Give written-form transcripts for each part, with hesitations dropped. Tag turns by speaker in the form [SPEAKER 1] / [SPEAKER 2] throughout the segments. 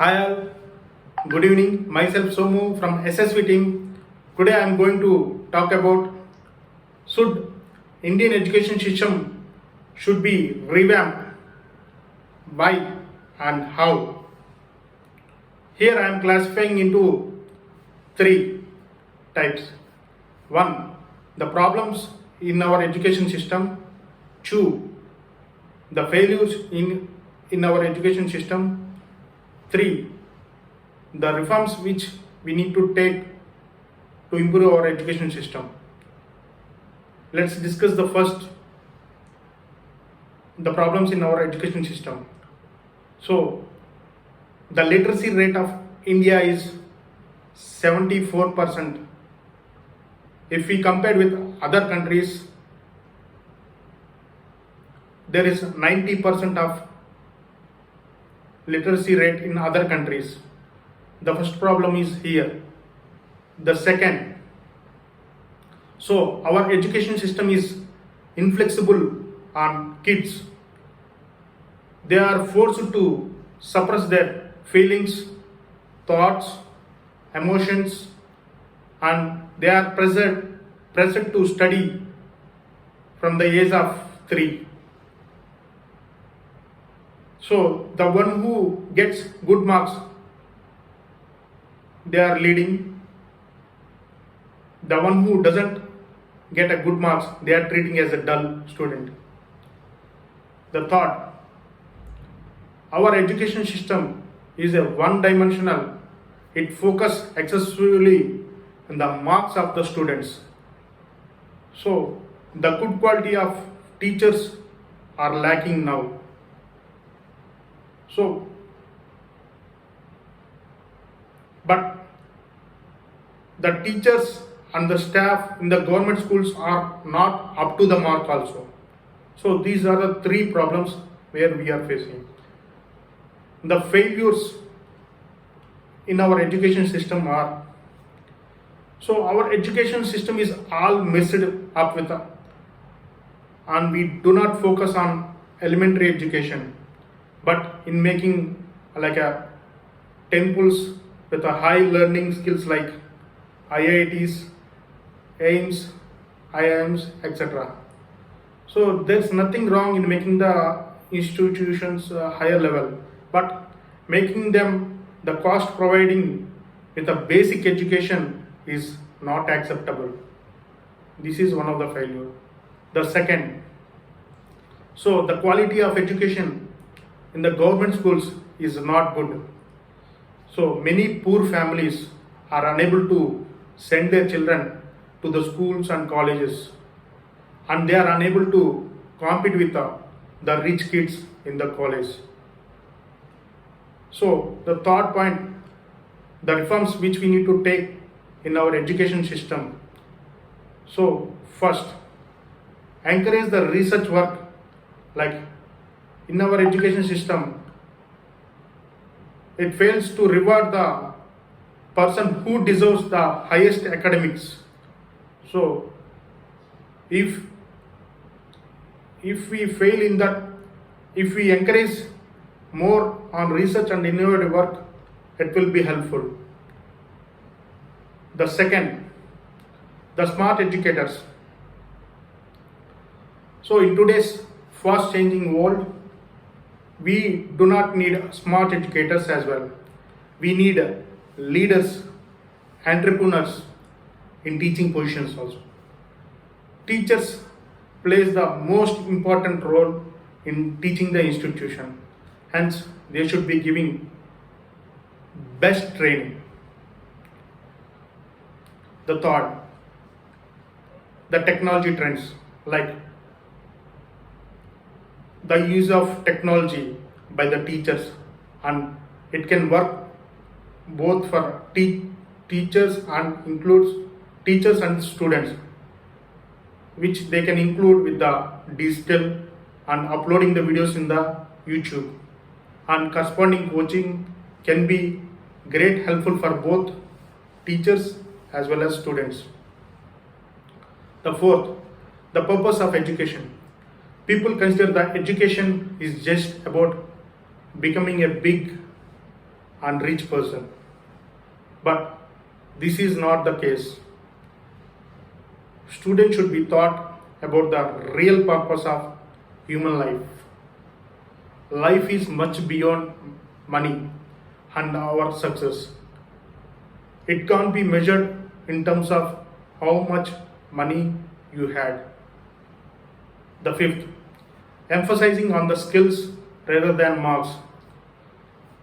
[SPEAKER 1] Hi all, good evening. Myself Somu from SSV team. Today I am going to talk about should Indian education system should be revamped, why and how. Here I am classifying into three types. One, the problems in our education system. Two, the failures in our education system. Three, the reforms which we need to take to improve our education system. Let's discuss the problems in our education system. So, the literacy rate of India is 74%. If we compare with other countries, there is 90% of literacy rate in other countries. The first problem is here. The second, so our education system is inflexible on kids. They are forced to suppress their feelings, thoughts, emotions, and they are pressured to study from the age of 3. So the one who gets good marks, they are leading. The one who doesn't get a good marks, they are treating as a dull student. The third, our education system is a one-dimensional. It focuses excessively on the marks of the students. So the good quality of teachers are lacking now. So, but the teachers and the staff in the government schools are not up to the mark also. So these are the three problems where we are facing. The failures in our education system are, so our education system is all messed up with, and we do not focus on elementary education, but in making like a temples with a high learning skills like IITs, AIMS, IIMs, etc. So there's nothing wrong in making the institutions higher level, but making them the cost providing with a basic education is not acceptable. This is one of the failure. The second, so the quality of education in the government schools is not good. So many poor families are unable to send their children to the schools and colleges, and they are unable to compete with the rich kids in the college. So the third point, the reforms which we need to take in our education system. So first, encourage the research work. Like in our education system, it fails to reward the person who deserves the highest academics. So if we fail in that, if we encourage more on research and innovative work, it will be helpful. The second, the smart educators. So in today's fast changing world, we do not need smart educators as well. We need leaders, entrepreneurs in teaching positions also. Teachers plays the most important role in teaching the institution. Hence, they should be giving best training. The third, the technology trends, like the use of technology by the teachers, and it can work both for teachers and includes teachers and students, which they can include with the digital and uploading the videos in the YouTube, and corresponding coaching can be great helpful for both teachers as well as students. The fourth, the purpose of education. People consider that education is just about becoming a big and rich person. But this is not the case. Students should be taught about the real purpose of human life. Life is much beyond money and our success. It can't be measured in terms of how much money you had. The fifth, emphasizing on the skills rather than marks.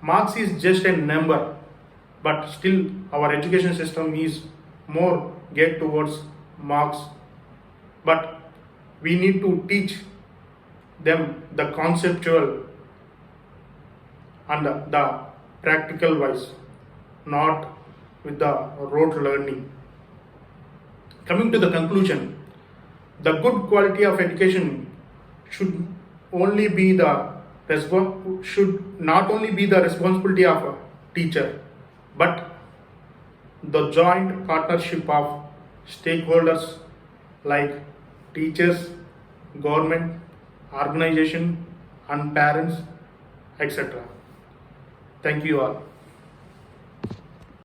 [SPEAKER 1] Marks is just a number, but still our education system is more geared towards marks. But we need to teach them the conceptual and the practical wise, not with the rote learning. Coming to the conclusion, the good quality of education should only be the should not only be the responsibility of a teacher, but the joint partnership of stakeholders like teachers, government, organization, and parents, etc. Thank you all.